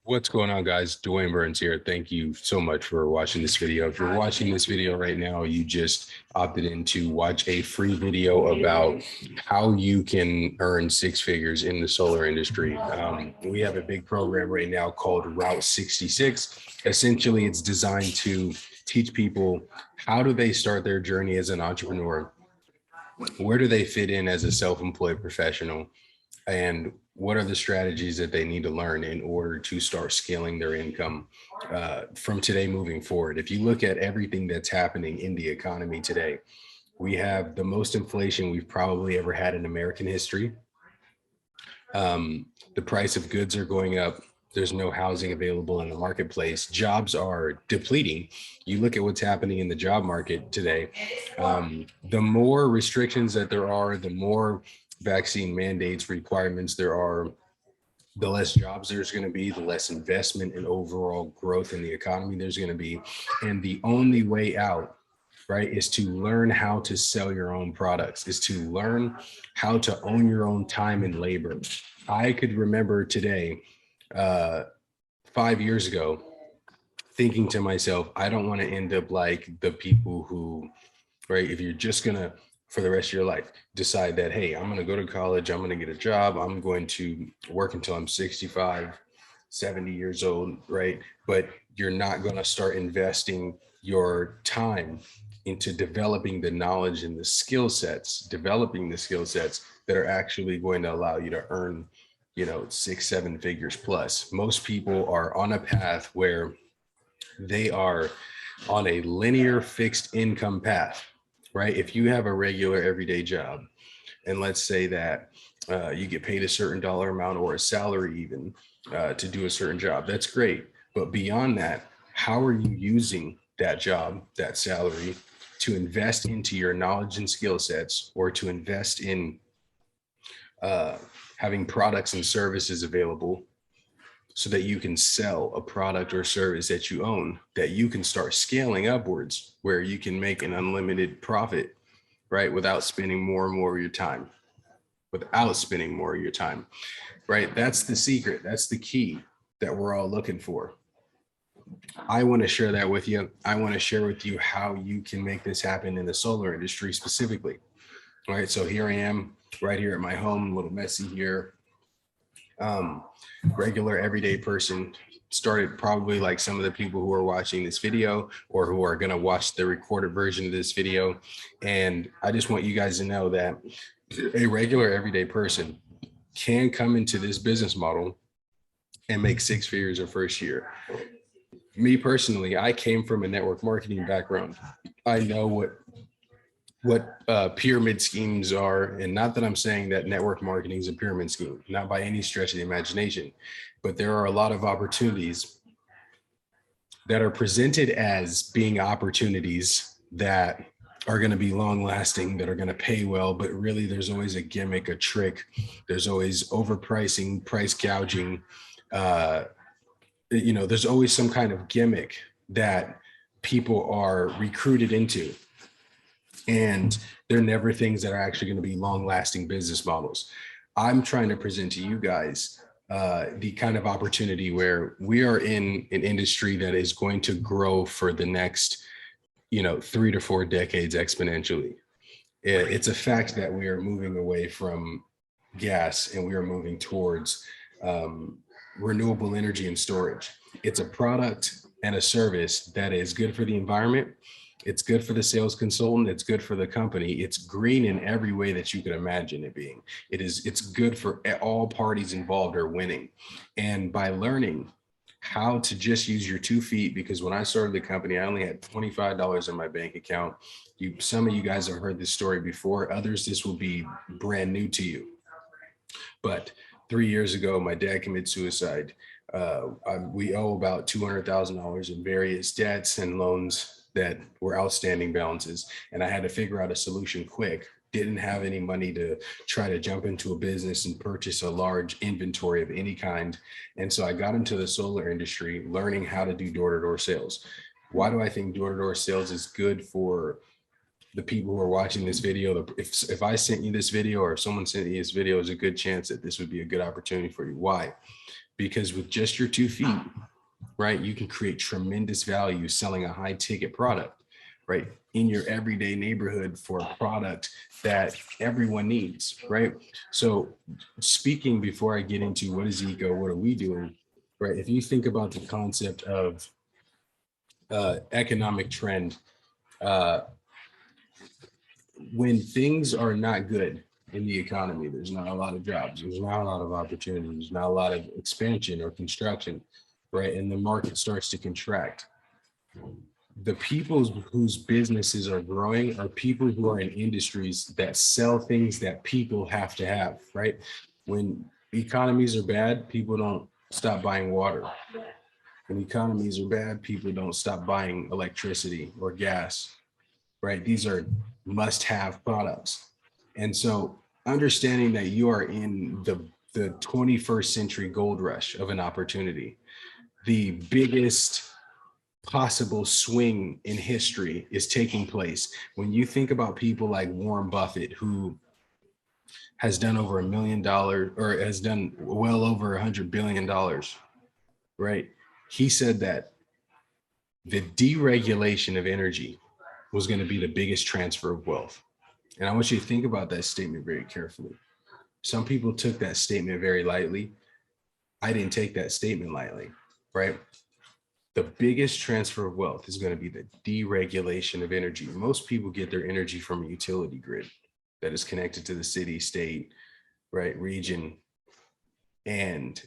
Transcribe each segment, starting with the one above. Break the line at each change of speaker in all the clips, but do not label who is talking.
What's going on, guys? Dwayne Burns here. Thank you so much for watching this video. If you're watching this video right now, you just opted in to watch a free video about how you can earn six figures in the solar industry. We have a big program right now called Route 66. Essentially, it's designed to teach people how do they start their journey as an entrepreneur? Where do they fit in as a self-employed professional? And what are the strategies that they need to learn in order to start scaling their income from today moving forward? If you look at everything that's happening in the economy today, we have the most inflation we've probably ever had in American history. The price of goods are going up. There's no housing available in the marketplace. Jobs are depleting. You look at what's happening in the job market today. The more restrictions that there are, the more vaccine mandates, requirements there are, the less jobs there's going to be, the less investment and overall growth in the economy there's going to be. And the only way out, right, is to learn how to sell your own products, is to learn how to own your own time and labor. I could remember today, 5 years ago, thinking to myself, I don't want to end up like the people who, right, if you're just going to, for the rest of your life, decide that, hey, I'm going to go to college, I'm going to get a job, I'm going to work until I'm 65, 70 years old, right? But you're not going to start investing your time into developing the knowledge and the skill sets, developing the skill sets that are actually going to allow you to earn, 6-7 figures plus. Most people are on a path where they are on a linear fixed income path, right? If you have a regular everyday job, and let's say that you get paid a certain dollar amount or a salary even to do a certain job, that's great. But beyond that, how are you using that job, that salary, to invest into your knowledge and skill sets, or to invest in having products and services available so that you can sell a product or service that you own, that you can start scaling upwards, where you can make an unlimited profit, right? Without spending more and more of your time, right? That's the secret. That's the key that we're all looking for. I want to share that with you. I want to share with you how you can make this happen in the solar industry specifically. All right, so here I am right here at my home, a little messy here. Regular everyday person, started probably like some of the people who are watching this video or who are going to watch the recorded version of this video. And I just want you guys to know that a regular everyday person can come into this business model and make six figures their first year. Me personally, I came from a network marketing background. I know what pyramid schemes are, and not that I'm saying that network marketing is a pyramid scheme, not by any stretch of the imagination, but there are a lot of opportunities that are presented as being opportunities that are going to be long lasting, that are going to pay well, but really there's always a gimmick, a trick. There's always overpricing, price gouging. There's always some kind of gimmick that people are recruited into. And they're never things that are actually going to be long-lasting business models. I'm trying to present to you guys the kind of opportunity where we are in an industry that is going to grow for the next, 3 to 4 decades exponentially. It's a fact that we are moving away from gas and we are moving towards renewable energy and storage. It's a product and a service that is good for the environment. It's good for the sales consultant. It's good for the company. It's green in every way that you could imagine it being. It's good for all parties involved are winning. And by learning how to just use your 2 feet, because when I started the company, I only had $25 in my bank account. Some of you guys have heard this story before. Others, this will be brand new to you. But 3 years ago, my dad committed suicide. We owe about $200,000 in various debts and loans that were outstanding balances. And I had to figure out a solution quick. Didn't have any money to try to jump into a business and purchase a large inventory of any kind. And so I got into the solar industry, learning how to do door-to-door sales. Why do I think door-to-door sales is good for the people who are watching this video? If I sent you this video, or if someone sent you this video, there's a good chance that this would be a good opportunity for you. Why? because with just your 2 feet, right, you can create tremendous value selling a high ticket product, right, in your everyday neighborhood for a product that everyone needs, right? So speaking, before I get into what is eco, what are we doing, right? If you think about the concept of economic trend, uh, when things are not good in the economy, there's not a lot of jobs, there's not a lot of opportunities, there's not a lot of expansion or construction, right? And the market starts to contract. The people whose businesses are growing are people who are in industries that sell things that people have to have, right? When economies are bad, people don't stop buying water. When economies are bad, people don't stop buying electricity or gas, right? These are must-have products. And so understanding that you are in the 21st century gold rush of an opportunity, the biggest possible swing in history is taking place. When you think about people like Warren Buffett, who has done over $1 million or has done well over $100 billion, right? He said that the deregulation of energy was going to be the biggest transfer of wealth. And I want you to think about that statement very carefully. Some people took that statement very lightly. I didn't take that statement lightly, right? The biggest transfer of wealth is going to be the deregulation of energy. Most people get their energy from a utility grid that is connected to the city, state, right, region. And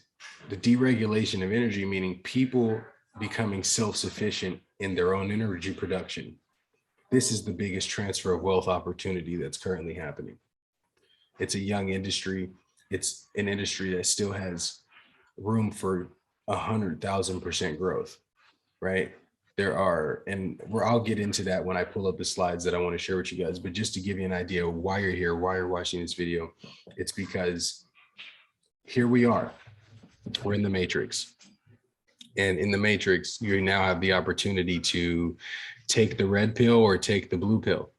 the deregulation of energy, meaning people becoming self-sufficient in their own energy production. This is the biggest transfer of wealth opportunity that's currently happening. It's a young industry. It's an industry that still has room for 100,000% growth, right? There are, and I'll get into that when I pull up the slides that I want to share with you guys, but just to give you an idea of why you're here, why you're watching this video, it's because here we are, we're in the matrix. And in the matrix, you now have the opportunity to take the red pill or take the blue pill.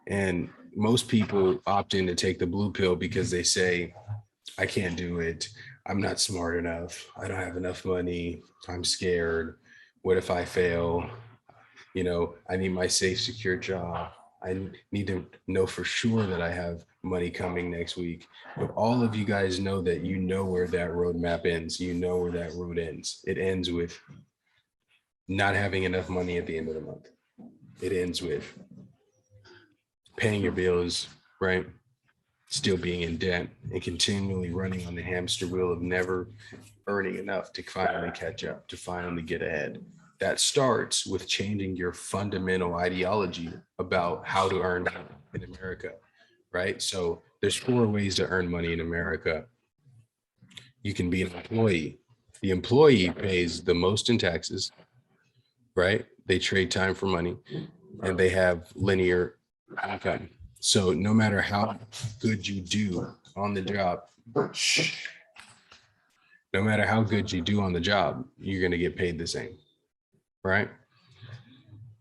And most people opt in to take the blue pill because they say, I can't do it. I'm not smart enough. I don't have enough money. I'm scared. What if I fail? You know, I need my safe, secure job. I need to know for sure that I have money coming next week. But all of you guys know that you know where that roadmap ends. You know where that road ends. It ends with not having enough money at the end of the month. It ends with paying your bills, right? Still being in debt and continually running on the hamster wheel of never earning enough to finally catch up, to finally get ahead. That starts with changing your fundamental ideology about how to earn money in America, right? So there's 4 ways to earn money in America. You can be an employee. The employee pays the most in taxes, right? They trade time for money and they have linear income. So no matter how good you do on the job, no matter how good you do on the job, you're going to get paid the same, right?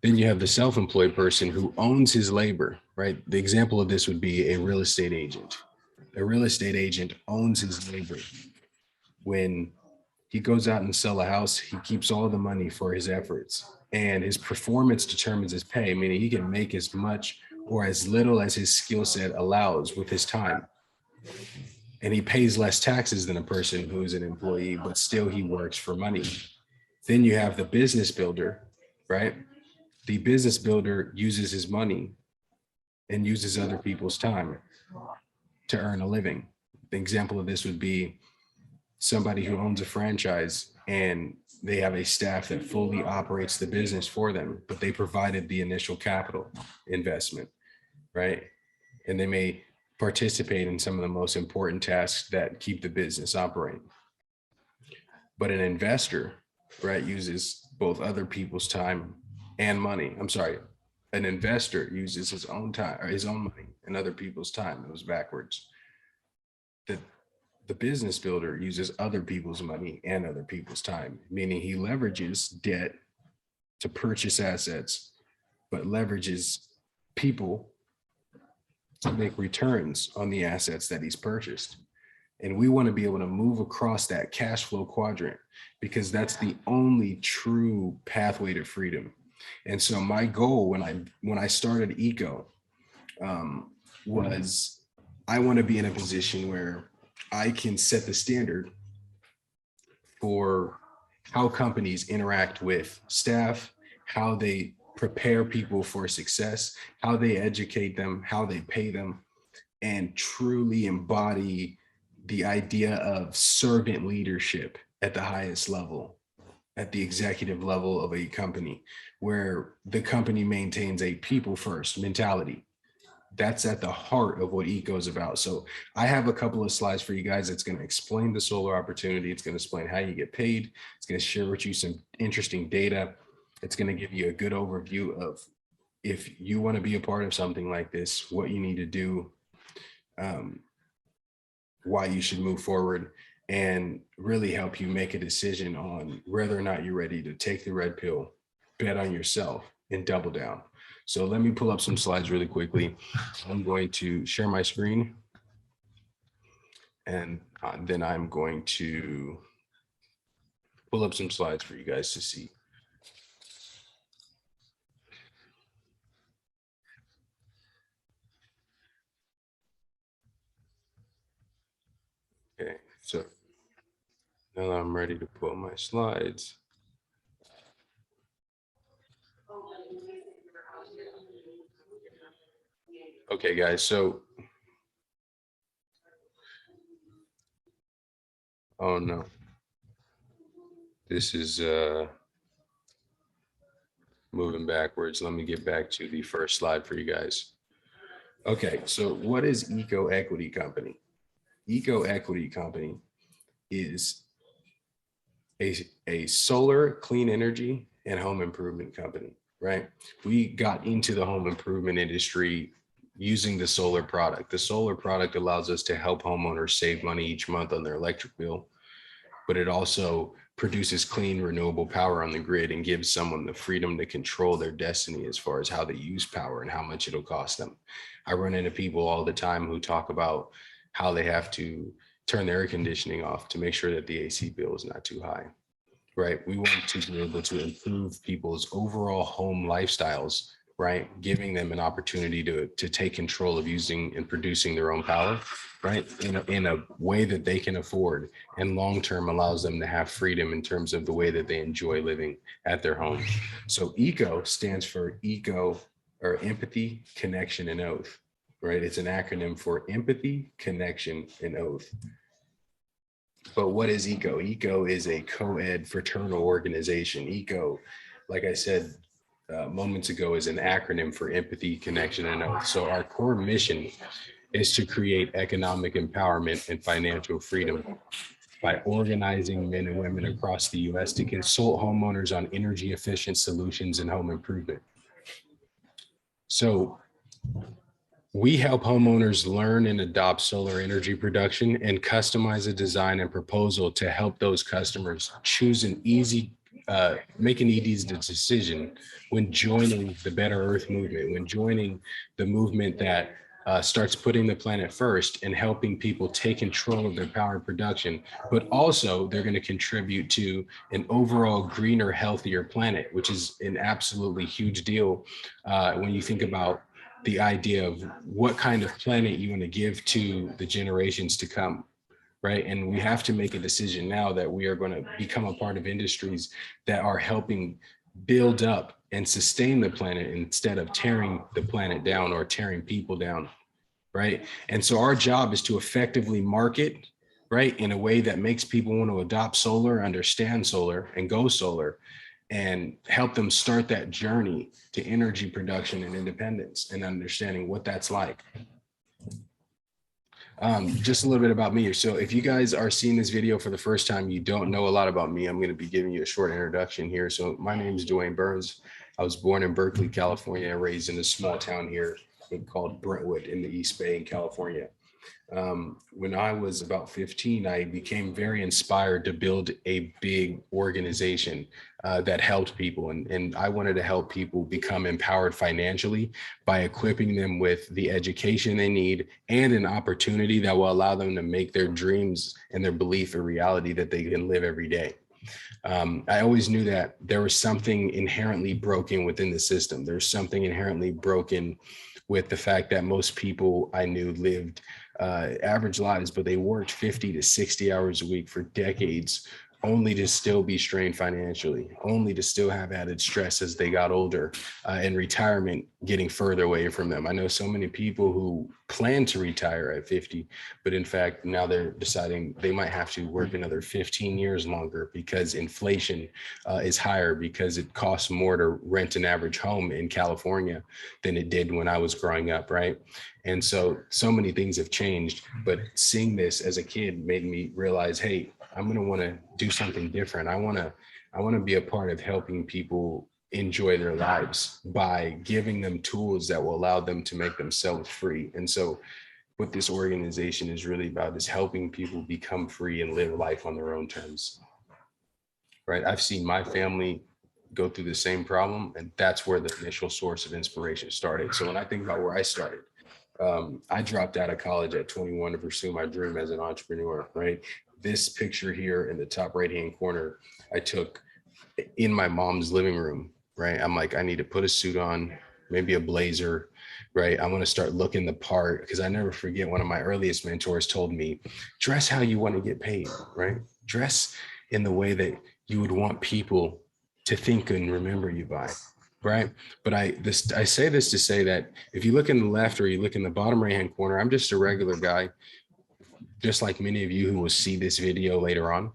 Then you have the self-employed person who owns his labor, right? The example of this would be a real estate agent. A real estate agent owns his labor. When he goes out and sell a house, he keeps all the money for his efforts, and his performance determines his pay, meaning he can make as much or as little as his skill set allows with his time. And he pays less taxes than a person who's an employee, but still he works for money. Then you have the business builder, right? The business builder uses his money and uses other people's time to earn a living. The example of this would be somebody who owns a franchise and they have a staff that fully operates the business for them, but they provided the initial capital investment, right? And they may participate in some of the most important tasks that keep the business operating. But an investor, right, uses both other people's time and money. I'm sorry, an investor uses his own time or his own money and other people's time. It was backwards. The business builder uses other people's money and other people's time, meaning he leverages debt to purchase assets, but leverages people to make returns on the assets that he's purchased. And we want to be able to move across that cash flow quadrant because that's the only true pathway to freedom. And so my goal when I started Eco was I want to be in a position where I can set the standard for how companies interact with staff, how they prepare people for success, how they educate them, how they pay them, and truly embody the idea of servant leadership at the highest level, at the executive level of a company, where the company maintains a people first mentality. That's at the heart of what Eco is about. So I have a couple of slides for you guys. It's going to explain the solar opportunity. It's going to explain how you get paid. It's going to share with you some interesting data. It's going to give you a good overview of if you want to be a part of something like this, what you need to do, why you should move forward, and really help you make a decision on whether or not you're ready to take the red pill, bet on yourself, and double down. So let me pull up some slides really quickly. I'm going to share my screen, and then I'm going to pull up some slides for you guys to see. Okay, so now I'm ready to pull my slides. Okay, guys, so, oh no, this is moving backwards. Let me get back to the first slide for you guys. Okay, so what is Eco Equity Company? Eco Equity Company is a solar, clean energy, and home improvement company, right? We got into the home improvement industry using the solar product. The solar product allows us to help homeowners save money each month on their electric bill, but it also produces clean, renewable power on the grid and gives someone the freedom to control their destiny as far as how they use power and how much it'll cost them. I run into people all the time who talk about how they have to turn their air conditioning off to make sure that the AC bill is not too high, right? We want to be able to improve people's overall home lifestyles, right? Giving them an opportunity to take control of using and producing their own power, right? In a way that they can afford, and long-term allows them to have freedom in terms of the way that they enjoy living at their home. So ECO stands for eco, or empathy, connection, and oath, right? It's an acronym for empathy, connection, and oath. But what is ECO? ECO is a co-ed fraternal organization. ECO, like I said moments ago, is an acronym for empathy, connection, and oath. So our core mission is to create economic empowerment and financial freedom by organizing men and women across the U.S. to consult homeowners on energy efficient solutions and home improvement. So we help homeowners learn and adopt solar energy production and customize a design and proposal to help those customers choose an easy, make an easy decision when joining the Better Earth movement, when joining the movement that starts putting the planet first and helping people take control of their power production, but also they're going to contribute to an overall greener, healthier planet, which is an absolutely huge deal when you think about the idea of what kind of planet you want to give to the generations to come, right? And we have to make a decision now that we are going to become a part of industries that are helping build up and sustain the planet instead of tearing the planet down or tearing people down, right? And so our job is to effectively market, right, in a way that makes people want to adopt solar, understand solar, and go solar, and help them start that journey to energy production and independence and understanding what that's like. Just a little bit about me. So if you guys are seeing this video for the first time, you don't know a lot about me, I'm going to be giving you a short introduction here. So my name is Dwayne Burns. I was born in Berkeley, California, and raised in a small town here called Brentwood in the East Bay in California. When I was about 15, I became very inspired to build a big organization that helped people. And I wanted to help people become empowered financially by equipping them with the education they need and an opportunity that will allow them to make their dreams and their belief a reality that they can live every day. I always knew that there was something inherently broken within the system. There's something inherently broken with the fact that most people I knew lived average lives, but they worked 50 to 60 hours a week for decades, only to still be strained financially, only to still have added stress as they got older, and retirement getting further away from them. I know so many people who plan to retire at 50, but in fact, now they're deciding they might have to work another 15 years longer because inflation is higher, because it costs more to rent an average home in California than it did when I was growing up, right? And so many things have changed, but seeing this as a kid made me realize, hey, I'm going to want to do something different. I want to be a part of helping people enjoy their lives by giving them tools that will allow them to make themselves free. And so what this organization is really about is helping people become free and live life on their own terms. Right? I've seen my family go through the same problem, and that's where the initial source of inspiration started. So when I think about where I started, I dropped out of college at 21 to pursue my dream as an entrepreneur, right? This picture here in the top right-hand corner, I took in my mom's living room, right? I'm like, I need to put a suit on, maybe a blazer, right? I want to start looking the part, because I never forget one of my earliest mentors told me, dress how you want to get paid, right? Dress in the way that you would want people to think and remember you by. Right. But I say this to say that if you look in the left or you look in the bottom right hand corner, I'm just a regular guy, just like many of you who will see this video later on.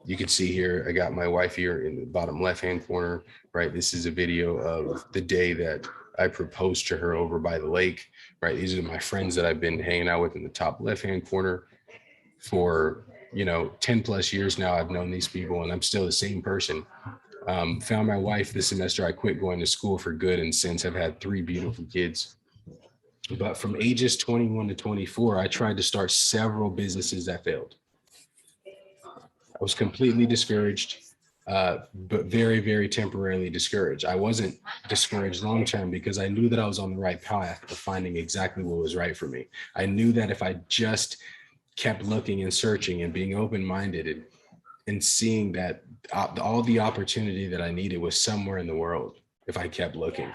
You can see here, I got my wife here in the bottom left hand corner, right? This is a video of the day that I proposed to her over by the lake, right? These are my friends that I've been hanging out with in the top left hand corner for 10 plus years now. I've known these people and I'm still the same person. Found my wife this semester. I quit going to school for good, and since I've had 3 beautiful kids. But from ages 21 to 24, I tried to start several businesses that failed. I was completely discouraged, but very, very temporarily discouraged. I wasn't discouraged long term because I knew that I was on the right path of finding exactly what was right for me. I knew that if I just kept looking and searching and being open-minded and seeing that all the opportunity that I needed was somewhere in the world if I kept looking.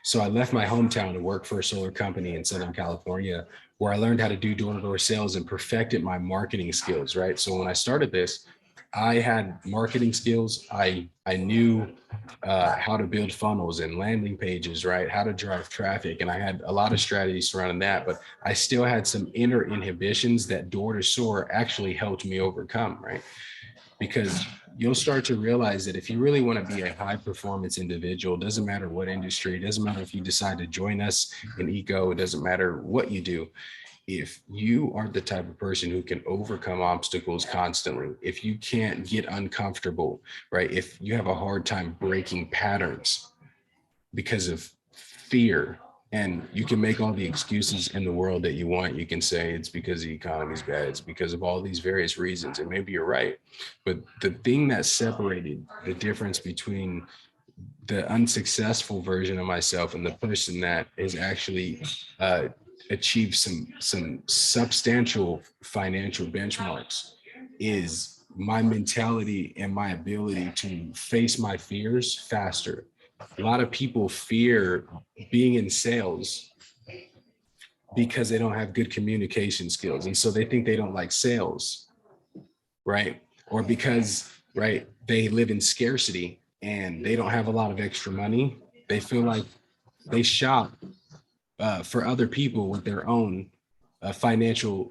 So I left my hometown to work for a solar company in Southern California, where I learned how to do door-to-door sales and perfected my marketing skills, right? So when I started this, I had marketing skills. I knew how to build funnels and landing pages, right? How to drive traffic. And I had a lot of strategies surrounding that, but I still had some inner inhibitions that Door-to-Soar actually helped me overcome, right? Because you'll start to realize that if you really want to be a high performance individual, it doesn't matter what industry, it doesn't matter if you decide to join us in eco, it doesn't matter what you do. If you are the type of person who can overcome obstacles constantly, if you can't get uncomfortable, right? If you have a hard time breaking patterns because of fear, and you can make all the excuses in the world that you want. You can say it's because the economy's bad, it's because of all these various reasons, and maybe you're right. But the thing that separated the difference between the unsuccessful version of myself and the person that is actually achieved some substantial financial benchmarks is my mentality and my ability to face my fears faster. A lot of people fear being in sales because they don't have good communication skills. And so they think they don't like sales, right? Or because, right, they live in scarcity and they don't have a lot of extra money. They feel like they shop for other people with their own financial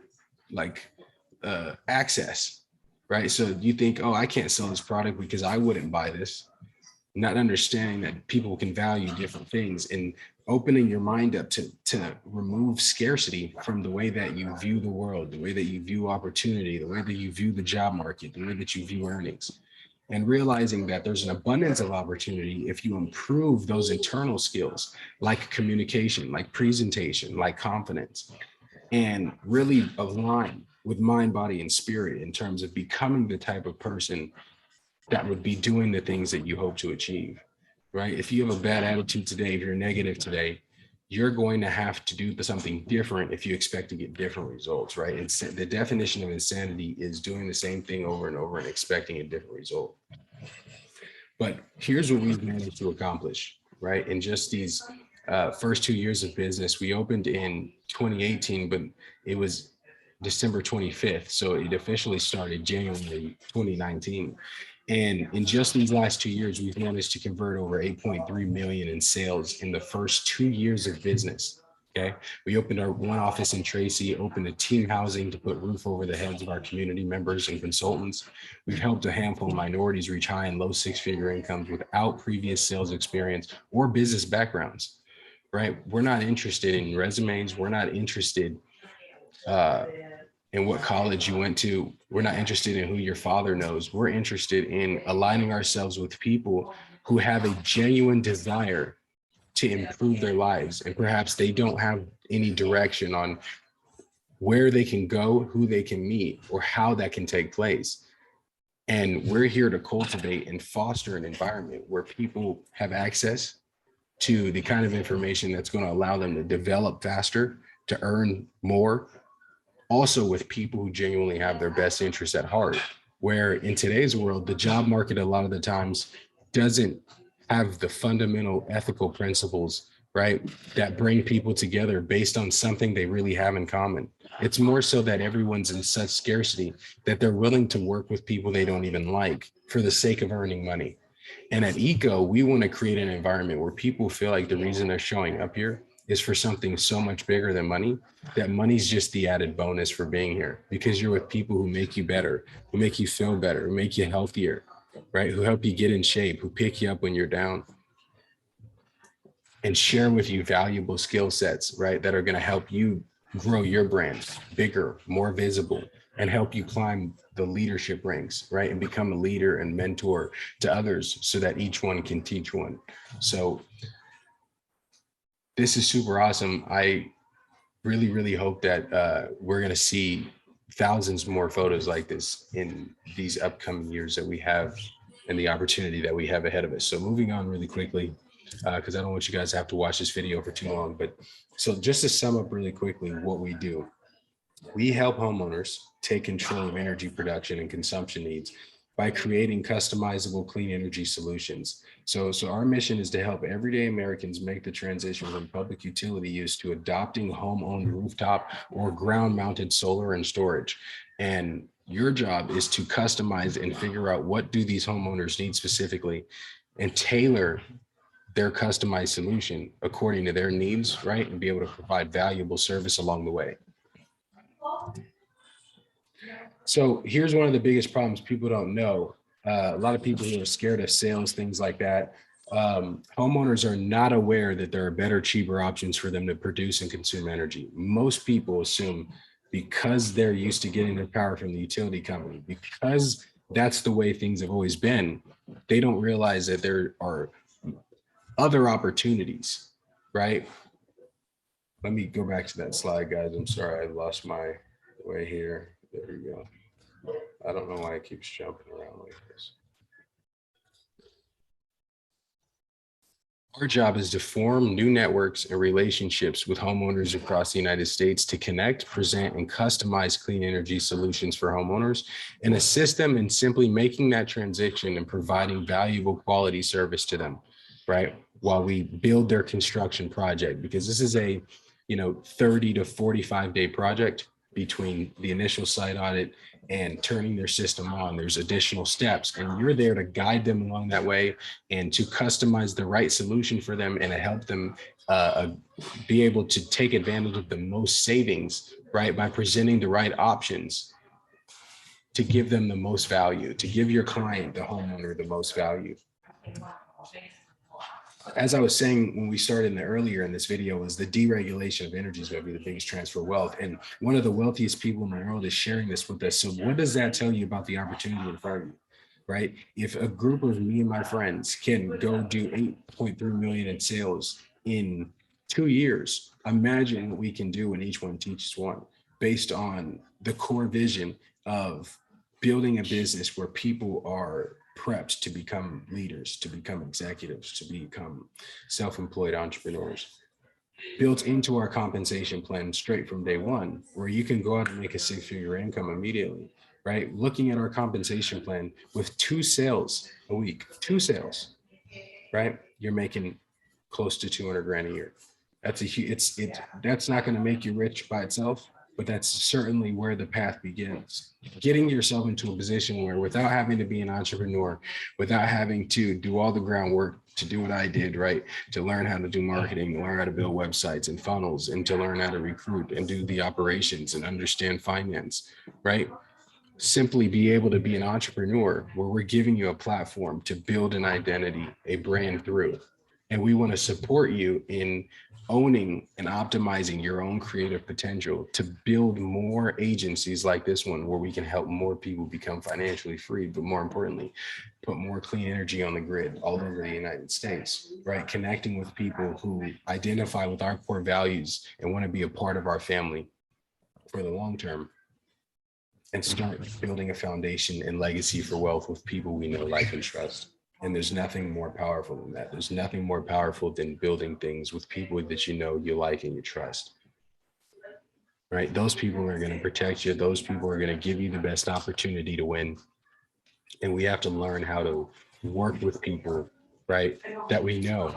access, right? So you think, oh, I can't sell this product because I wouldn't buy this. Not understanding that people can value different things, and opening your mind up to remove scarcity from the way that you view the world, the way that you view opportunity, the way that you view the job market, the way that you view earnings, and realizing that there's an abundance of opportunity if you improve those internal skills like communication, like presentation, like confidence. and really align with mind, body, and spirit in terms of becoming the type of person that would be doing the things that you hope to achieve, right? If you have a bad attitude today, if you're negative today, you're going to have to do something different if you expect to get different results, right? And the definition of insanity is doing the same thing over and over and expecting a different result. But here's what we've managed to accomplish, right? In just these first 2 years of business, we opened in 2018, but it was December 25th. So it officially started January 2019. And in just these last 2 years, we've managed to convert over 8.3 million in sales in the first 2 years of business. Okay. We opened our one office in Tracy, opened a team housing to put roof over the heads of our community members and consultants. We've helped a handful of minorities reach high and low six-figure incomes without previous sales experience or business backgrounds, right? We're not interested in resumes. We're not interested uh, in what college you went to. We're not interested in who your father knows. We're interested in aligning ourselves with people who have a genuine desire to improve their lives. And perhaps they don't have any direction on where they can go, who they can meet, or how that can take place. And we're here to cultivate and foster an environment where people have access to the kind of information that's going to allow them to develop faster, to earn more, also with people who genuinely have their best interests at heart. Where in today's world, the job market a lot of the times doesn't have the fundamental ethical principles, right, that bring people together based on something they really have in common. It's more so that everyone's in such scarcity that they're willing to work with people they don't even like for the sake of earning money. And at Eco, we want to create an environment where people feel like the reason they're showing up here is for something so much bigger than money, that money's just the added bonus for being here, because you're with people who make you better, who make you feel better, who make you healthier, right? Who help you get in shape, who pick you up when you're down and share with you valuable skill sets, right? That are going to help you grow your brand bigger, more visible, and help you climb the leadership ranks, right? And become a leader and mentor to others so that each one can teach one. So this is super awesome. I really, really hope that we're going to see thousands more photos like this in these upcoming years that we have and the opportunity that we have ahead of us. So moving on really quickly, because I don't want you guys to have to watch this video for too long. But so just to sum up really quickly what we do, we help homeowners take control of energy production and consumption needs by creating customizable clean energy solutions. So our mission is to help everyday Americans make the transition from public utility use to adopting home-owned rooftop or ground-mounted solar and storage. And your job is to customize and figure out what do these homeowners need specifically and tailor their customized solution according to their needs, right? And be able to provide valuable service along the way. So here's one of the biggest problems people don't know. A lot of people who are scared of sales, things like that. Homeowners are not aware that there are better, cheaper options for them to produce and consume energy. Most people assume because they're used to getting their power from the utility company, because that's the way things have always been, they don't realize that there are other opportunities, right? Let me go back to that slide, guys. I'm sorry, I lost my way here. There you go. I don't know why it keeps jumping around like this. Our job is to form new networks and relationships with homeowners across the United States to connect, present, and customize clean energy solutions for homeowners and assist them in simply making that transition and providing valuable quality service to them, right? While we build their construction project, because this is a 30 to 45 day project between the initial site audit and turning their system on. There's additional steps, and you're there to guide them along that way and to customize the right solution for them and to help them be able to take advantage of the most savings, right? By presenting the right options to give them the most value, to give your client, the homeowner, the most value. As I was saying when we started earlier in this video, was the deregulation of energy is going to be the biggest transfer of wealth. And one of the wealthiest people in the world is sharing this with us. So what does that tell you about the opportunity in front of you, right? If a group of me and my friends can go do 8.3 million in sales in 2 years. Imagine what we can do when each one teaches one, based on the core vision of building a business where people are prepped to become leaders, to become executives, to become self-employed entrepreneurs. Built into our compensation plan straight from day one, where you can go out and make a six-figure income immediately, right? Looking at our compensation plan with 2 sales a week, 2 sales, right? You're making close to 200 grand a year. That's a huge, that's not going to make you rich by itself, but that's certainly where the path begins. Getting yourself into a position where, without having to be an entrepreneur, without having to do all the groundwork to do what I did, right? To learn how to do marketing, learn how to build websites and funnels, and to learn how to recruit and do the operations and understand finance, right? Simply be able to be an entrepreneur, where we're giving you a platform to build an identity, a brand through. And we want to support you in owning and optimizing your own creative potential to build more agencies like this one, where we can help more people become financially free, but more importantly, put more clean energy on the grid all over the United States, right? Connecting with people who identify with our core values and want to be a part of our family for the long term, and start building a foundation and legacy for wealth with people we know, like, and trust. And there's nothing more powerful than that. There's nothing more powerful than building things with people that you know, you like, and you trust, right? Those people are going to protect you. Those people are going to give you the best opportunity to win. And we have to learn how to work with people, right, that we know.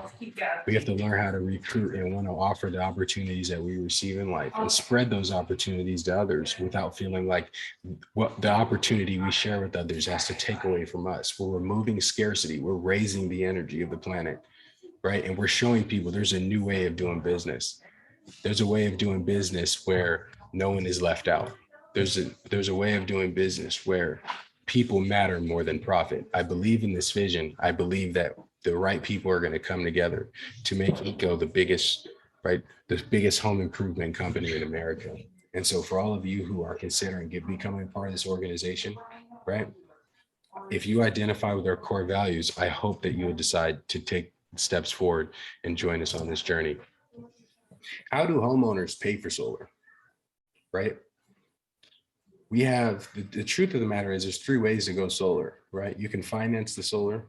We have to learn how to recruit and want to offer the opportunities that we receive in life, and spread those opportunities to others without feeling like what the opportunity we share with others has to take away from us. We're removing scarcity. We're raising the energy of the planet, right? And we're showing people there's a new way of doing business. There's a way of doing business where no one is left out. There's a way of doing business where people matter more than profit. I believe in this vision. I believe that the right people are going to come together to make Eco the biggest, right, the biggest home improvement company in America. And so for all of you who are considering becoming part of this organization, right, if you identify with our core values, I hope that you will decide to take steps forward and join us on this journey. How do homeowners pay for solar, right? We have, the truth of the matter is, there's 3 ways to go solar, right? You can finance the solar,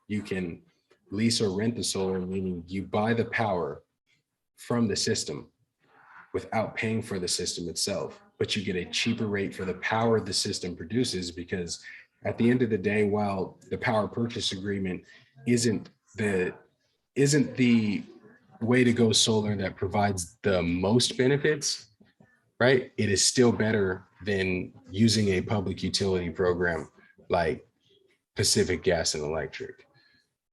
you can lease or rent the solar, meaning you buy the power from the system without paying for the system itself, but you get a cheaper rate for the power the system produces, because at the end of the day, while the power purchase agreement isn't the way to go solar that provides the most benefits, right? It is still better than using a public utility program like Pacific Gas and Electric,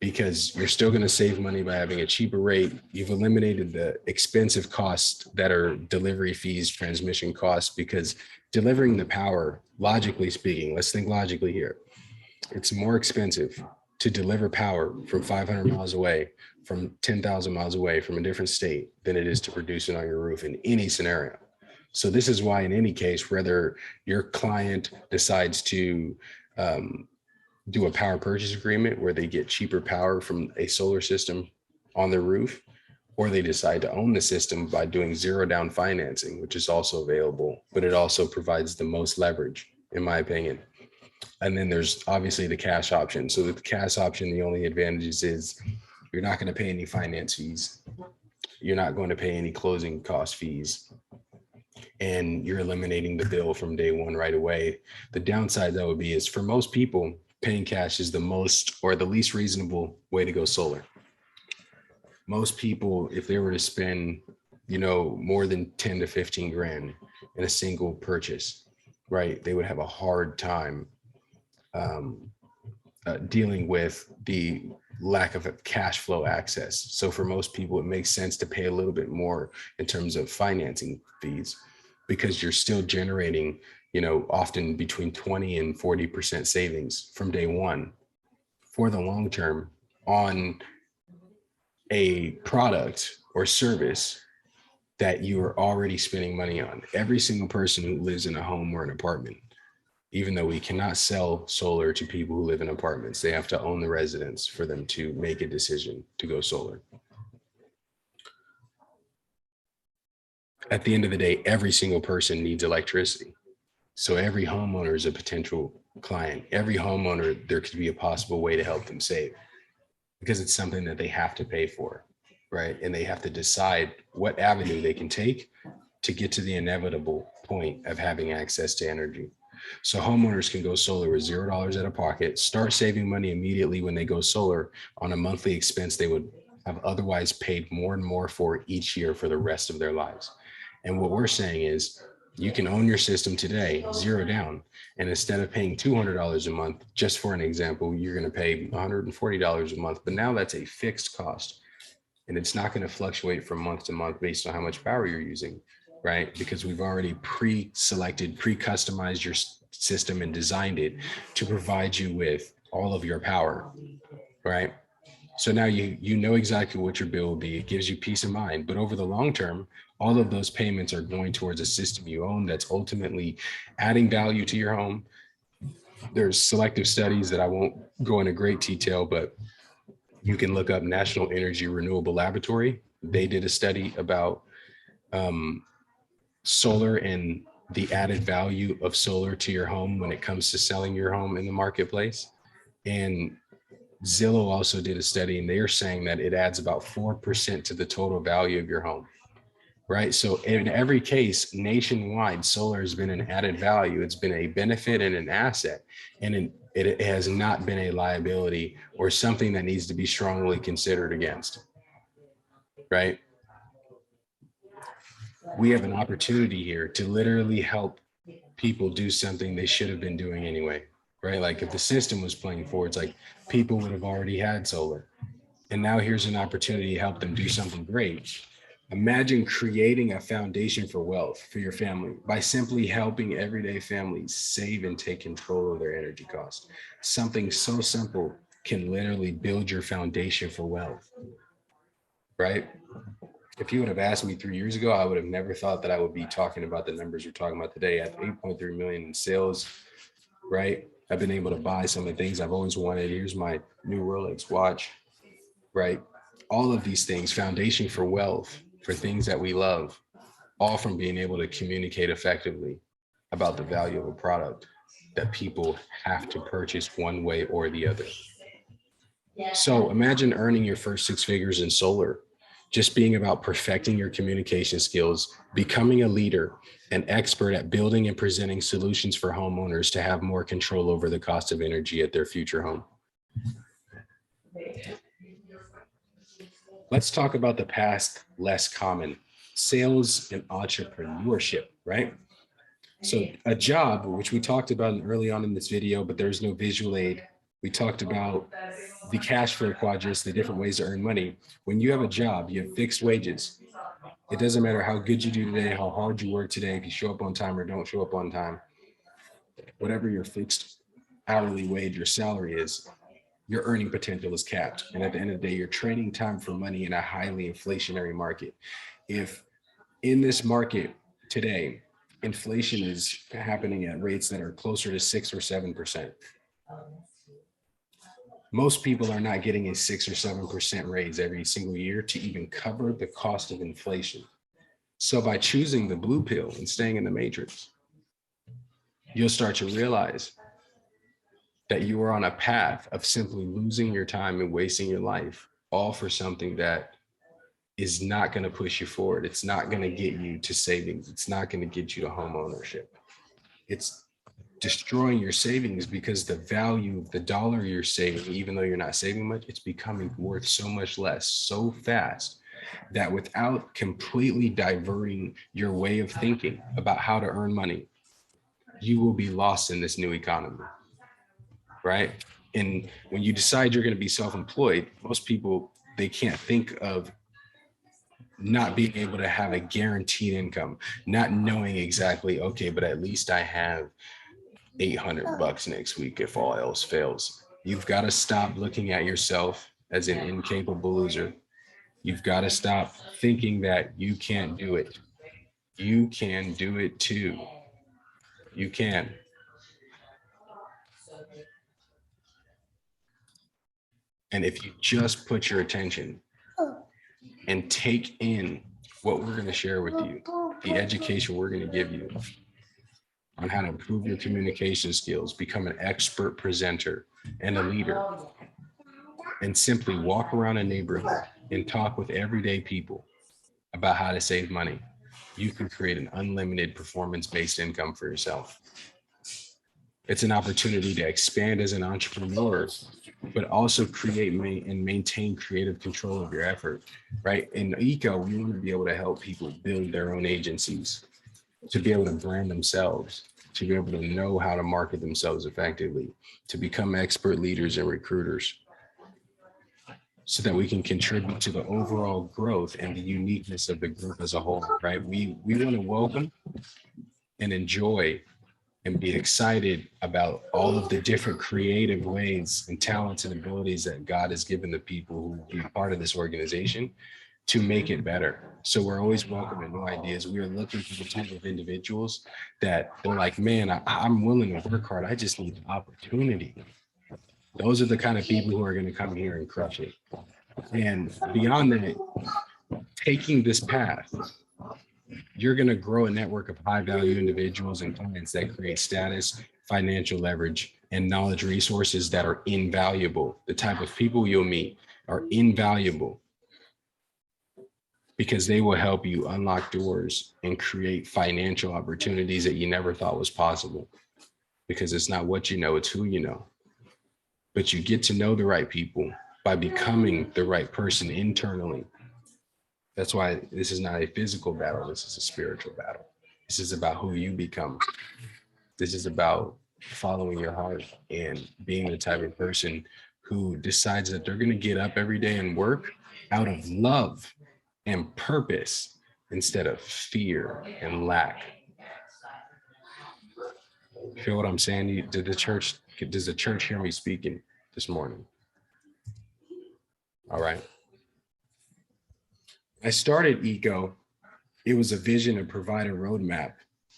because you're still going to save money by having a cheaper rate. You've eliminated the expensive costs that are delivery fees, transmission costs, because delivering the power, logically speaking, let's think logically here, it's more expensive to deliver power from 500 miles away, from 10,000 miles away, from a different state, than it is to produce it on your roof in any scenario. So this is why, in any case, whether your client decides to do a power purchase agreement where they get cheaper power from a solar system on their roof, or they decide to own the system by doing zero down financing, which is also available, but it also provides the most leverage, in my opinion. And then there's obviously the cash option. So with the cash option, the only advantages is you're not going to pay any finance fees. You're not going to pay any closing cost fees, and you're eliminating the bill from day one right away. The downside that would be is, for most people, paying cash is the most, or the least reasonable way to go solar. Most people, if they were to spend, more than 10 to 15 grand in a single purchase, right, they would have a hard time dealing with the lack of cash flow access. So for most people, it makes sense to pay a little bit more in terms of financing fees, because you're still generating, often between 20 and 40% savings from day one for the long term on a product or service that you are already spending money on. Every single person who lives in a home or an apartment, even though we cannot sell solar to people who live in apartments, they have to own the residence for them to make a decision to go solar. At the end of the day, every single person needs electricity. So every homeowner is a potential client. Every homeowner, there could be a possible way to help them save because it's something that they have to pay for, right? And they have to decide what avenue they can take to get to the inevitable point of having access to energy. So homeowners can go solar with $0 out of pocket, start saving money immediately when they go solar on a monthly expense they would have otherwise paid more and more for each year for the rest of their lives. And what we're saying is you can own your system today, zero down. And instead of paying $200 a month, just for an example, you're going to pay $140 a month. But now that's a fixed cost. And it's not going to fluctuate from month to month based on how much power you're using, right? Because we've already pre-selected, pre-customized your system and designed it to provide you with all of your power, right? So now you know exactly what your bill will be. It gives you peace of mind. But over the long term, all of those payments are going towards a system you own that's ultimately adding value to your home. There's selective studies that I won't go into great detail, but you can look up National Energy Renewable Laboratory. They did a study about solar and the added value of solar to your home when it comes to selling your home in the marketplace. And Zillow also did a study, and they are saying that it adds about 4% to the total value of your home, right? So in every case, nationwide, solar has been an added value. It's been a benefit and an asset, and it has not been a liability or something that needs to be strongly considered against, right? We have an opportunity here to literally help people do something they should have been doing anyway, right? Like if the system was playing forward, it's like people would have already had solar. And now here's an opportunity to help them do something great. Imagine creating a foundation for wealth for your family by simply helping everyday families save and take control of their energy costs. Something so simple can literally build your foundation for wealth, right? If you would have asked me 3 years ago, I would have never thought that I would be talking about the numbers we're talking about today at 8.3 million in sales, right? I've been able to buy some of the things I've always wanted. Here's my new Rolex watch, right? All of these things, foundation for wealth, for things that we love, all from being able to communicate effectively about the value of a product that people have to purchase one way or the other. So imagine earning your first six figures in solar, just being about perfecting your communication skills, becoming a leader, an expert at building and presenting solutions for homeowners to have more control over the cost of energy at their future home. Let's talk about the past, less common, sales and entrepreneurship, right? So a job, which we talked about early on in this video, but there's no visual aid. We talked about the cash flow quadrants, the different ways to earn money. When you have a job, you have fixed wages. It doesn't matter how good you do today, how hard you work today, if you show up on time or don't show up on time, whatever your fixed hourly wage, your salary is, your earning potential is capped. And at the end of the day, you're trading time for money in a highly inflationary market. If in this market today, inflation is happening at rates that are closer to 6 or 7%. Most people are not getting a 6 or 7% raise every single year to even cover the cost of inflation. So by choosing the blue pill and staying in the matrix, you'll start to realize that you are on a path of simply losing your time and wasting your life, all for something that is not going to push you forward. It's not going to get you to savings. It's not going to get you to home ownership. It's destroying your savings because the value of the dollar you're saving, even though you're not saving much, it's becoming worth so much less so fast that without completely diverting your way of thinking about how to earn money, you will be lost in this new economy, right? And when you decide you're going to be self-employed, most people, they can't think of not being able to have a guaranteed income, not knowing exactly, okay, but at least I have $800 next week if all else fails. You've got to stop looking at yourself as an incapable loser. You've got to stop thinking that you can't do it. You can do it too. You can. And if you just put your attention and take in what we're going to share with you, the education we're going to give you on how to improve your communication skills, become an expert presenter and a leader, and simply walk around a neighborhood and talk with everyday people about how to save money, you can create an unlimited performance-based income for yourself. It's an opportunity to expand as an entrepreneur, but also create and maintain creative control of your effort, right? In Eco, we want to be able to help people build their own agencies, to be able to brand themselves, to be able to know how to market themselves effectively, to become expert leaders and recruiters, so that we can contribute to the overall growth and the uniqueness of the group as a whole, right? We want to welcome and enjoy and be excited about all of the different creative ways and talents and abilities that God has given the people who will be part of this organization to make it better. So we're always welcoming new ideas. We are looking for the type of individuals that they're like, man, I'm willing to work hard. I just need an opportunity. Those are the kind of people who are going to come here and crush it. And beyond that, taking this path, you're going to grow a network of high value individuals and clients that create status, financial leverage, and knowledge resources that are invaluable. The type of people you'll meet are invaluable because they will help you unlock doors and create financial opportunities that you never thought was possible. Because it's not what you know, it's who you know. But you get to know the right people by becoming the right person internally. That's why this is not a physical battle. This is a spiritual battle. This is about who you become. This is about following your heart and being the type of person who decides that they're going to get up every day and work out of love and purpose instead of fear and lack. Feel what I'm saying? Does the church hear me speaking this morning? All right. I started Eco. It was a vision to provide a roadmap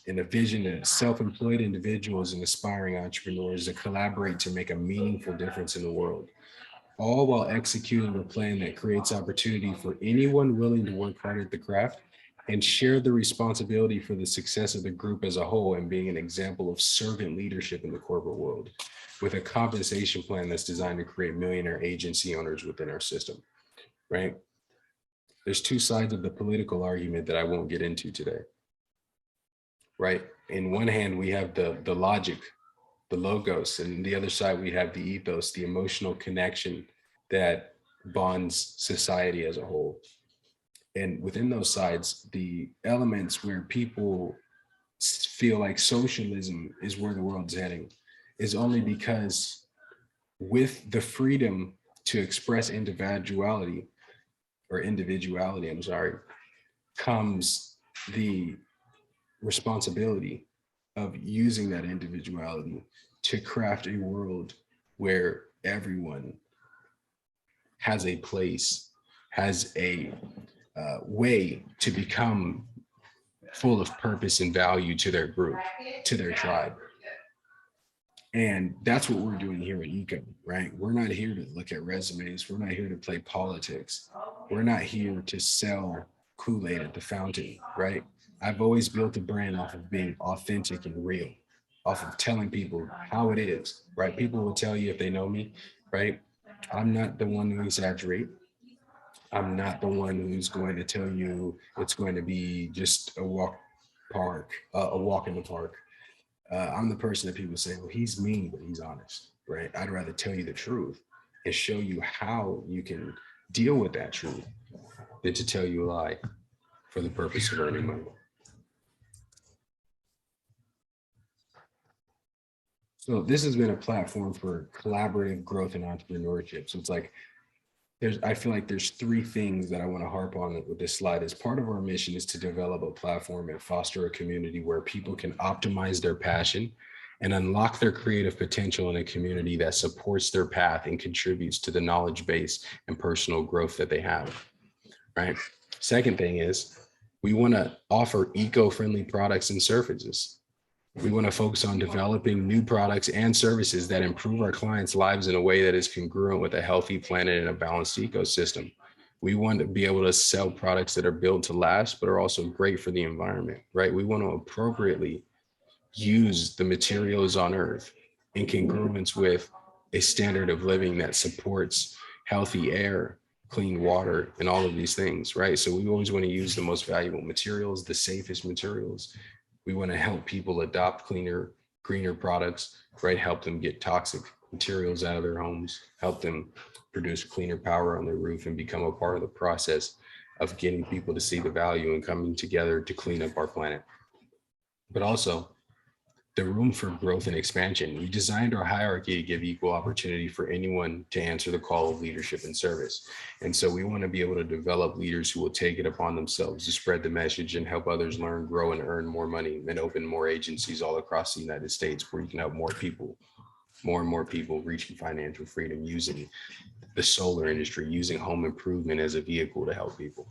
and a vision to self-employed individuals and aspiring entrepreneurs to collaborate to make a meaningful difference in the world, all while executing a plan that creates opportunity for anyone willing to work hard at the craft and share the responsibility for the success of the group as a whole, and being an example of servant leadership in the corporate world, with a compensation plan that's designed to create millionaire agency owners within our system, right? There's two sides of the political argument that I won't get into today, right? In one hand, we have the logic, the logos, and the other side, we have the ethos, the emotional connection that bonds society as a whole. And within those sides, the elements where people feel like socialism is where the world's heading is only because with the freedom to express individuality, comes the responsibility of using that individuality to craft a world where everyone has a place, has a way to become full of purpose and value to their group, to their tribe. And that's what we're doing here at Eco, right? We're not here to look at resumes. We're not here to play politics. We're not here to sell Kool-Aid at the fountain, right? I've always built a brand off of being authentic and real, off of telling people how it is, right? People will tell you if they know me, right? I'm not the one who exaggerate. I'm not the one who's going to tell you it's going to be just a walk in the park. I'm the person that people say, well, he's mean, but he's honest, right? I'd rather tell you the truth and show you how you can deal with that truth than to tell you a lie for the purpose of earning money. So this has been a platform for collaborative growth and entrepreneurship. So it's like, I feel like there's three things that I want to harp on with this slide. As part of our mission is to develop a platform and foster a community where people can optimize their passion and unlock their creative potential in a community that supports their path and contributes to the knowledge base and personal growth that they have, right? Second thing is we want to offer eco-friendly products and services. We want to focus on developing new products and services that improve our clients' lives in a way that is congruent with a healthy planet and a balanced ecosystem. We want to be able to sell products that are built to last, but are also great for the environment, right? We want to appropriately use the materials on earth in congruence with a standard of living that supports healthy air, clean water, and all of these things, right? So we always want to use the most valuable materials, the safest materials. We want to help people adopt cleaner, greener products, right? Help them get toxic materials out of their homes, help them produce cleaner power on their roof, and become a part of the process of getting people to see the value and coming together to clean up our planet. But also, the room for growth and expansion. We designed our hierarchy to give equal opportunity for anyone to answer the call of leadership and service. And so we want to be able to develop leaders who will take it upon themselves to spread the message and help others learn, grow, and earn more money, and open more agencies all across the United States where you can help more people, more and more people reaching financial freedom using the solar industry, using home improvement as a vehicle to help people.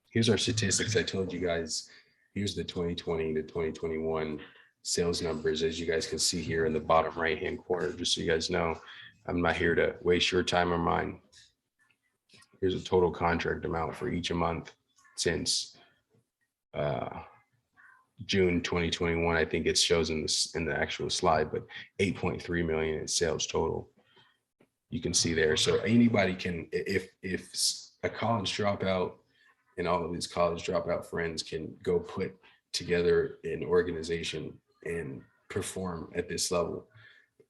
Here's our statistics. I told you guys, here's the 2020 to 2021 sales numbers, as you guys can see here in the bottom right-hand corner, just so you guys know, I'm not here to waste your time or mine. Here's a total contract amount for each month since June 2021. I think it shows in the actual slide, but 8.3 million in sales total. You can see there. So anybody can, if a college dropout and all of his college dropout friends can go put together an organization and perform at this level,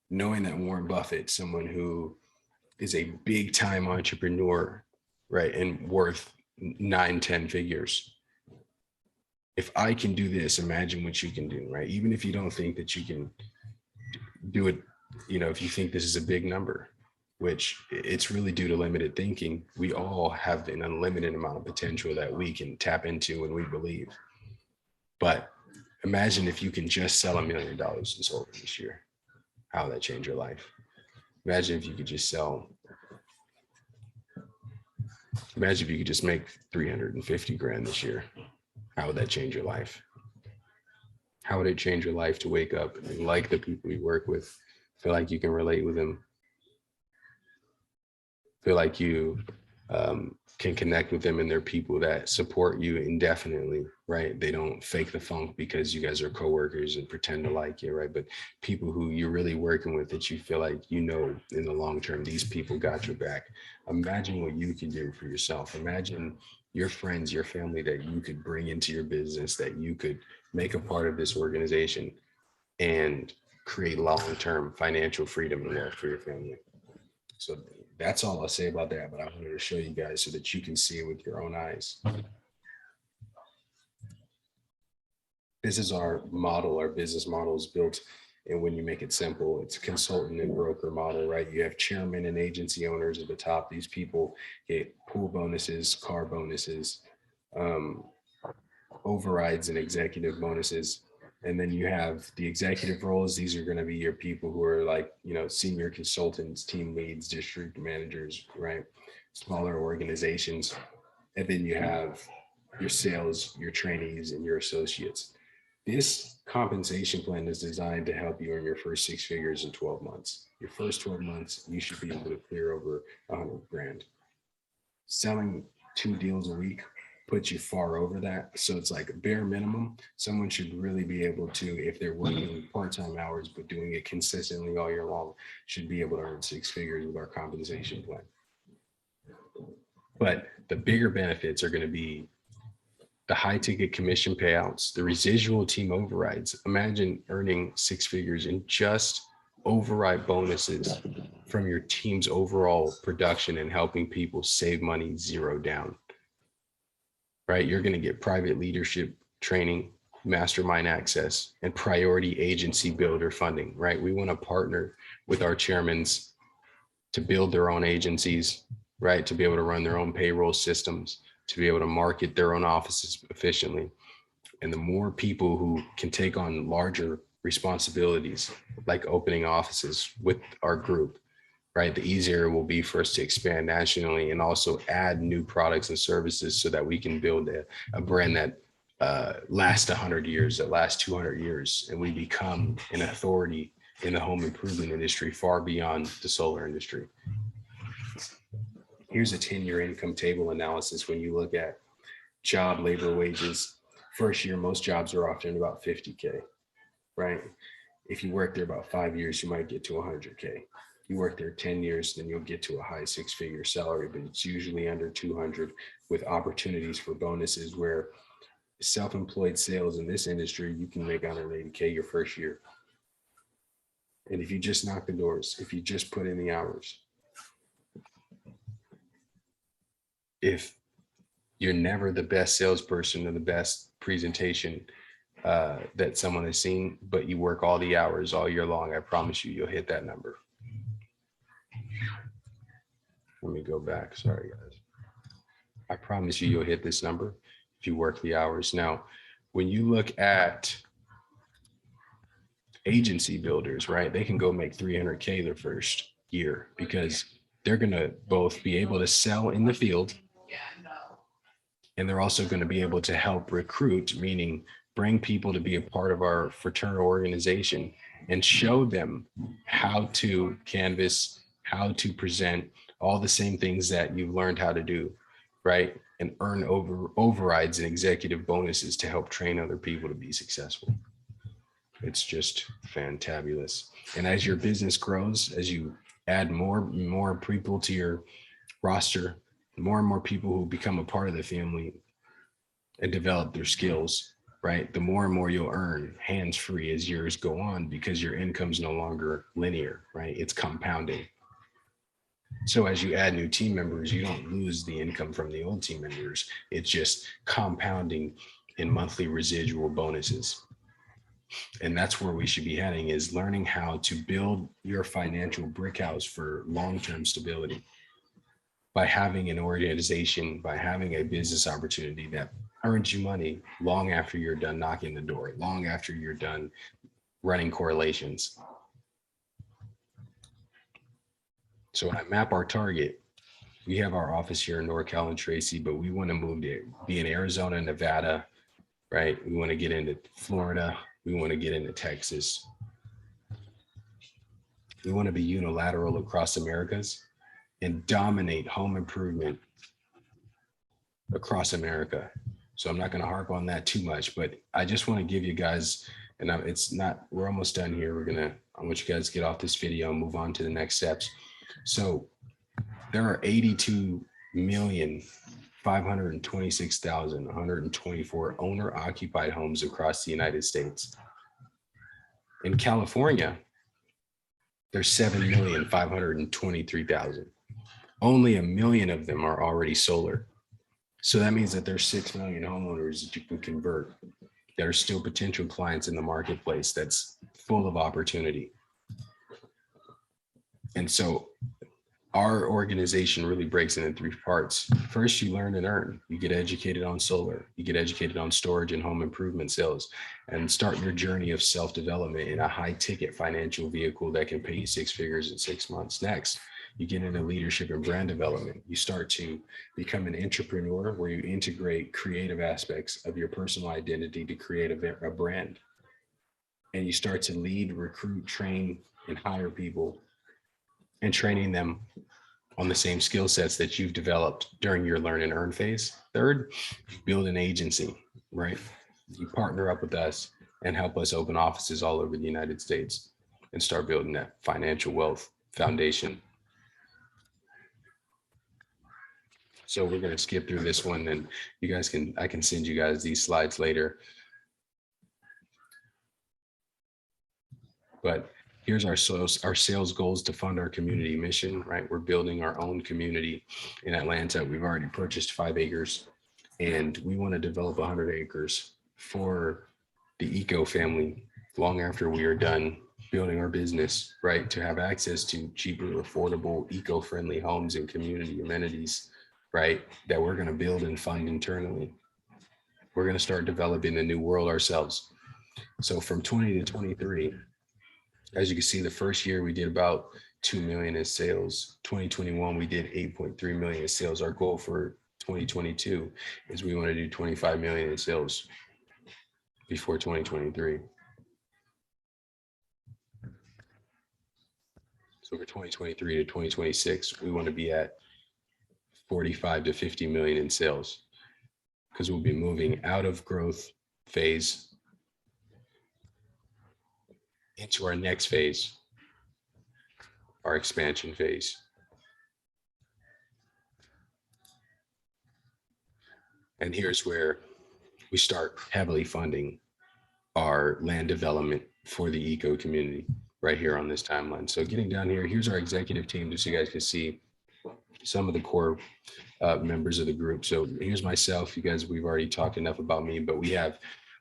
knowing that Warren Buffett, someone who is a big time entrepreneur, right, and worth 9-10 figures. If I can do this, imagine what you can do, right? Even if you don't think that you can do it, if you think this is a big number, which it's really due to limited thinking, we all have an unlimited amount of potential that we can tap into when we believe. But imagine if you can just sell $1 million in solar this year. How would that change your life? Imagine if you could just make 350 grand this year. How would that change your life? How would it change your life to wake up and like the people you work with, feel like you can relate with them, feel like you can connect with them, and they're people that support you indefinitely, right? They don't fake the funk because you guys are coworkers and pretend to like you, right? But people who you're really working with that you feel like, in the long term, these people got your back. Imagine what you can do for yourself. Imagine your friends, your family that you could bring into your business, that you could make a part of this organization and create long-term financial freedom and wealth for your family. So that's all I'll say about that, but I wanted to show you guys so that you can see it with your own eyes. This is our model. Our business model is built, and when you make it simple, it's a consultant and broker model, right? You have chairman and agency owners at the top. These people get pool bonuses, car bonuses, overrides, and executive bonuses. And then you have the executive roles. These are going to be your people who are like, senior consultants, team leads, district managers, right? Smaller organizations. And then you have your sales, your trainees, and your associates. This compensation plan is designed to help you earn your first 6 figures in 12 months. Your first 12 months, you should be able to clear over 100 grand. Selling 2 deals a week puts you far over that. So it's like a bare minimum. Someone should really be able to, if they're working part-time hours, but doing it consistently all year long, should be able to earn 6 figures with our compensation plan. But the bigger benefits are going to be the high ticket commission payouts, the residual team overrides. Imagine earning 6 figures in just override bonuses from your team's overall production and helping people save money, zero down. Right? You're going to get private leadership training, mastermind access, and priority agency builder funding, right? We want to partner with our chairmans to build their own agencies, right? To be able to run their own payroll systems, to be able to market their own offices efficiently. And the more people who can take on larger responsibilities, like opening offices with our group, right, the easier it will be for us to expand nationally and also add new products and services so that we can build a brand that lasts 100 years, that lasts 200 years, and we become an authority in the home improvement industry far beyond the solar industry. Here's a 10-year income table analysis. When you look at job, labor, wages, first year, most jobs are often about 50K, right? If you work there about 5 years, you might get to 100K. You work there 10 years, then you'll get to a high six-figure salary, but it's usually under 200 with opportunities for bonuses where self-employed sales in this industry, you can make 180K your first year. And if you just knock the doors, if you just put in the hours, if you're never the best salesperson or the best presentation that someone has seen, but you work all the hours all year long, I promise you, you'll hit that number. Let me go back. Sorry, guys. I promise you, you'll hit this number if you work the hours. Now, when you look at agency builders, right, they can go make 300K their first year because they're going to both be able to sell in the field, and they're also going to be able to help recruit, meaning bring people to be a part of our fraternal organization and show them how to canvas, how to present, all the same things that you've learned how to do, right? And earn overrides and executive bonuses to help train other people to be successful. It's just fantabulous. And as your business grows, as you add more people to your roster, more and more people who become a part of the family and develop their skills, right? The more and more you'll earn hands-free as years go on, because your income's no longer linear, right? It's compounding. So as you add new team members, you don't lose the income from the old team members. It's just compounding in monthly residual bonuses. And that's where we should be heading, is learning how to build your financial brick house for long-term stability by having an organization, by having a business opportunity that earns you money long after you're done knocking the door, long after you're done running correlations. So when I map our target, we have our office here in NorCal and Tracy, but we want to move to be in Arizona, Nevada, right? We want to get into Florida. We want to get into Texas. We want to be unilateral across Americas and dominate home improvement across America. So I'm not going to harp on that too much, but I just want to give you guys, and we're almost done here. I want you guys to get off this video and move on to the next steps. So there are 82,526,124 owner-occupied homes across the United States. In California, there's 7,523,000. Only 1 million of them are already solar. So that means that there's 6 million homeowners that you can convert that are still potential clients in the marketplace that's full of opportunity. And so our organization really breaks it in 3 parts. First, you learn and earn. You get educated on solar. You get educated on storage and home improvement sales, and start your journey of self-development in a high-ticket financial vehicle that can pay you 6 figures in 6 months. Next, you get into leadership and brand development. You start to become an entrepreneur where you integrate creative aspects of your personal identity to create a brand. And you start to lead, recruit, train, and hire people, and training them on the same skill sets that you've developed during your learn and earn phase. Third, you build an agency, right? You partner up with us and help us open offices all over the United States and start building that financial wealth foundation. So we're going to skip through this one, and I can send you guys these slides later. But here's our sales goals to fund our community mission, right? We're building our own community in Atlanta. We've already purchased 5 acres, and we want to develop 100 acres for the eco family long after we are done building our business, right? To have access to cheaper, affordable, eco-friendly homes and community amenities, right? That we're going to build and fund internally. We're going to start developing the new world ourselves. So from 20 to 23, as you can see, the first year we did about 2 million in sales. 2021, we did 8.3 million in sales. Our goal for 2022 is we want to do 25 million in sales before 2023. So for 2023 to 2026, we want to be at 45 to 50 million in sales, because we'll be moving out of growth phase into our next phase, our expansion phase. And here's where we start heavily funding our land development for the eco community right here on this timeline. So getting down here, here's our executive team, just so you guys can see some of the core members of the group. So here's myself. You guys, we've already talked enough about me, but we have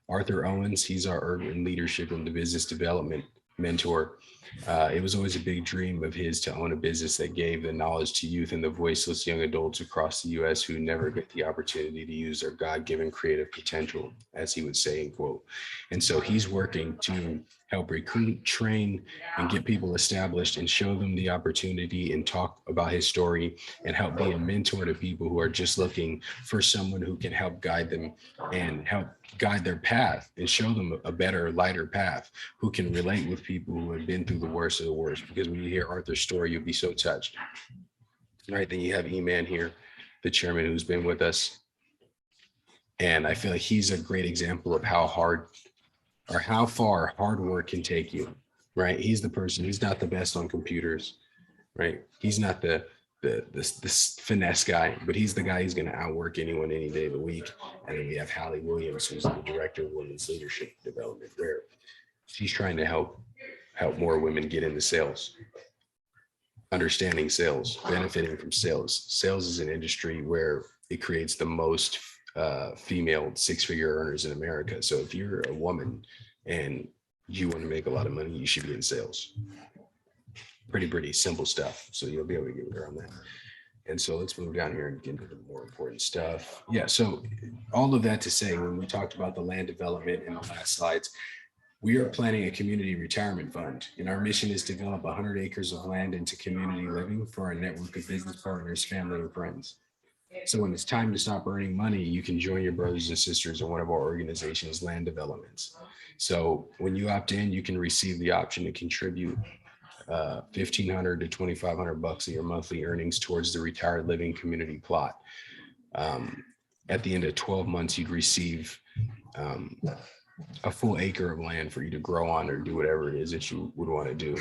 Arthur Owens. He's our urban leadership and the business development mentor. It was always a big dream of his to own a business that gave the knowledge to youth and the voiceless young adults across the U.S. who never get the opportunity to use their God-given creative potential, as he would say, in quote. And so he's working to help recruit, train, and get people established and show them the opportunity and talk about his story and help be a mentor to people who are just looking for someone who can help guide them and help guide their path and show them a better, lighter path, who can relate with people who have been through the worst of the worst. Because when you hear Arthur's story, you'll be so touched. All right, then you have E-Man here, the chairman, who's been with us. And I feel like he's a great example of how hard or how far hard work can take you, right? He's the person, he's not the best on computers, right? He's not the finesse guy, but he's the guy who's going to outwork anyone any day of the week. And then we have Hallie Williams, who's the director of women's leadership development, where she's trying to help more women get into sales, understanding sales, benefiting from sales. Sales is an industry where it creates the most female six-figure earners in America. So if you're a woman and you want to make a lot of money, you should be in sales. Pretty simple stuff. So you'll be able to get around that. And so let's move down here and get into the more important stuff. Yeah, so all of that to say, when we talked about the land development in the last slides, we are planning a community retirement fund, and our mission is to develop 100 acres of land into community living for our network of business partners, family, and friends. So when it's time to stop earning money, you can join your brothers and sisters in one of our organization's land developments. So when you opt in, you can receive the option to contribute $1,500 to $2,500 of your monthly earnings towards the retired living community plot. At the end of 12 months, you'd receive a full acre of land for you to grow on or do whatever it is that you would want to do.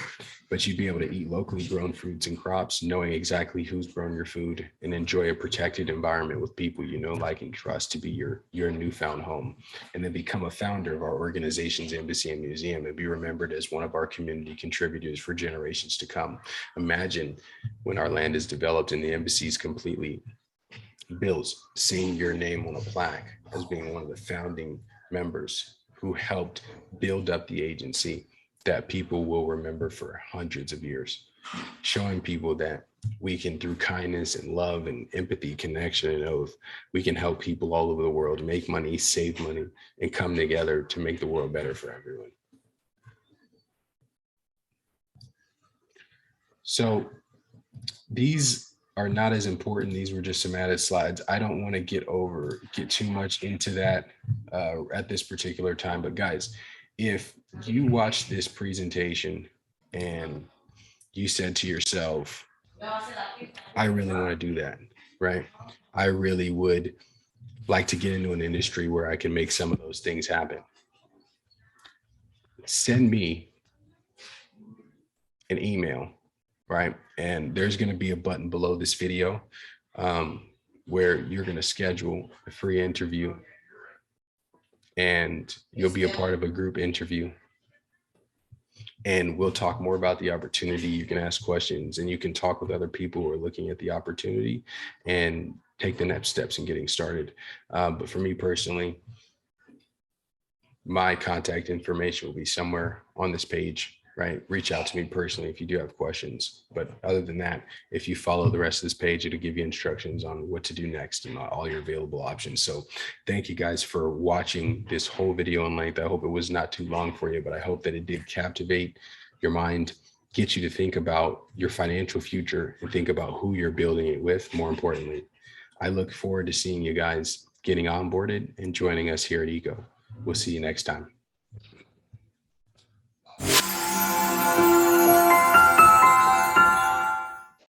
But you'd be able to eat locally grown fruits and crops, knowing exactly who's grown your food, and enjoy a protected environment with people you know, like, and trust to be your newfound home. And then become a founder of our organization's embassy and museum and be remembered as one of our community contributors for generations to come. Imagine when our land is developed and the embassy is completely built, seeing your name on a plaque as being one of the founding members who helped build up the agency that people will remember for hundreds of years, showing people that we can, through kindness and love and empathy, connection, and oath, we can help people all over the world make money, save money, and come together to make the world better for everyone. So these are not as important. These were just some added slides. I don't want to get too much into that at this particular time. But guys, if you watch this presentation and you said to yourself, I really want to do that, right? I really would like to get into an industry where I can make some of those things happen. Send me an email, right? And there's going to be a button below this video where you're going to schedule a free interview, and you'll be a part of a group interview. And we'll talk more about the opportunity. You can ask questions and you can talk with other people who are looking at the opportunity and take the next steps in getting started. But for me personally, my contact information will be somewhere on this page, right? Reach out to me personally if you do have questions. But other than that, if you follow the rest of this page, it'll give you instructions on what to do next and all your available options. So thank you guys for watching this whole video in length. I hope it was not too long for you, but I hope that it did captivate your mind, get you to think about your financial future and think about who you're building it with. More importantly, I look forward to seeing you guys getting onboarded and joining us here at ECO. We'll see you next time.